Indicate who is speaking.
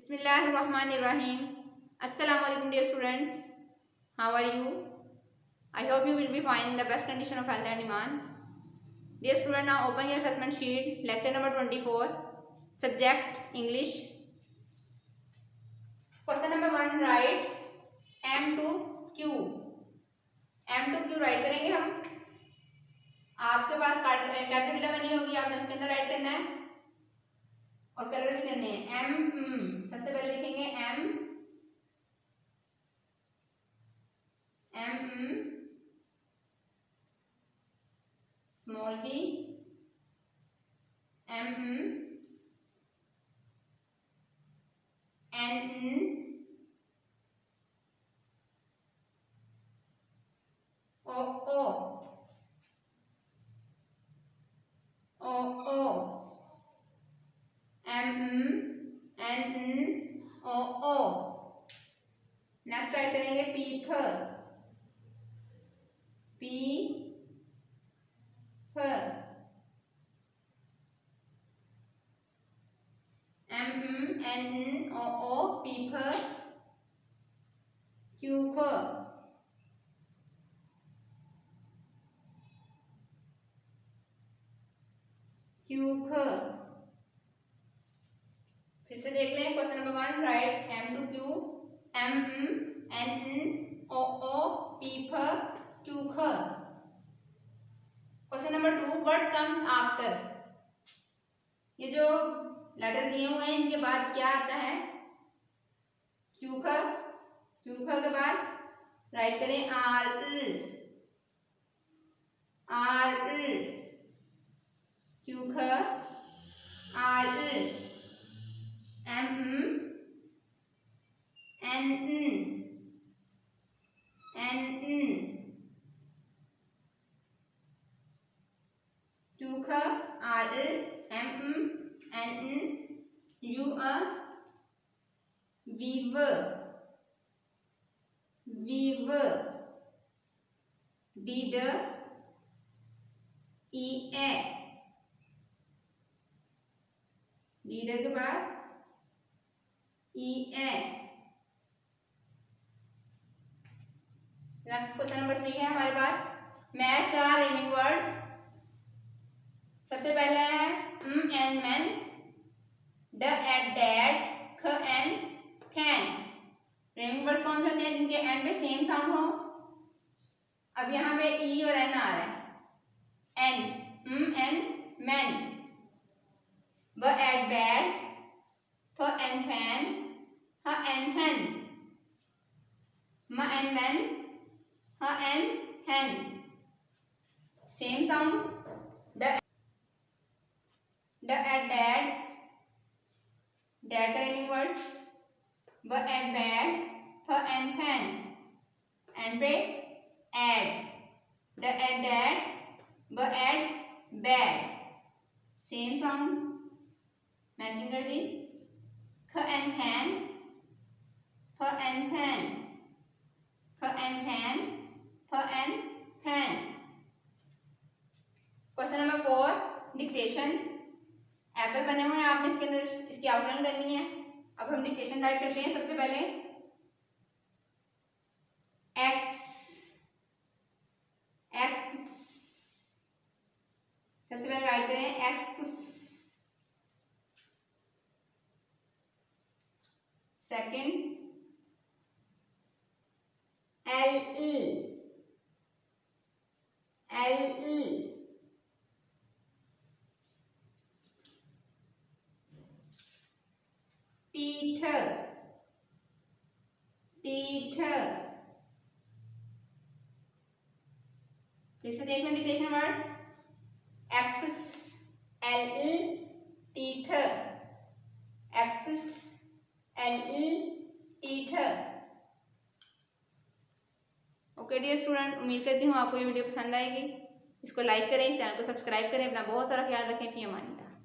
Speaker 1: Bismillahirrahmanirrahim. Assalamu alaikum dear students. How are you? I hope you will be fine in the best condition of health and iman. Dear student, now open your assessment sheet. Lecture number 24. Subject English. Question number 1. Write M to Q. M to Q right करेंगे हम. आपके पास caterpillar बनी होगी, आपने उसके अंदर right करना है और कलर भी करने हैं. M सबसे पहले लिखेंगे M small b M N O next write करेंगे पीपर MNO पीपर क्यूकर फिर से देख लें. Question number 1. Write M to Q. MNO पीपर क्यूकर. Question number 2. What comes after. ये जो लेटर दिए हुए हैं इनके बाद क्या आता है? क्यूकर. क्यूकर के बाद राइट करें आर क्यूकर आर क्यूकर are you a weaver did के बाद नेक्स्ट क्वेश्चन नंबर 3 है हमारे पास. Match the rhyming words. सबसे पहले है एंड मैन, ड एट डैड, ख एंड कैन. रीमिंग वर्ड्स कौन से होते हैं जिनके एंड पे सेम साउंड हो? अब यहाँ पे ई और एन आ रहा है. एन मैन, ब एट बैड, फ एंड फैन, ह एंड हैन, म एंड मैन, ह एंड हैन. Same sound. ड एट डैड, डैड का रीमिंग वर्ड्स. ब एट बैड, फ एंड फैन, एंड पे एड. ड एट डैड, ब at bad. Same sound matching कर दी. ख एंड हैन, फ एंड फैन, ख एंड हैन, फ and fan. Question number 4. Dictation. Apple बने हुए हैं, आपने इसके अंदर इसकी आउटलाइन करनी है. अब हम डिक्टेशन राइट करते हैं. सबसे पहले एक्स सबसे पहले राइट करें एक्स. सेकंड एल टीथर फिर से देख लें डिक्टेशन वर्ड. एक्स एल टीथर, एक्स एल टीथर. ओके डियर स्टूडेंट, उम्मीद करती हूँ आपको ये वीडियो पसंद आएगी. इसको लाइक करें, इस चैनल को सब्सक्राइब करें. अपना बहुत सारा ख्याल रखें. फी अमान अल्लाह.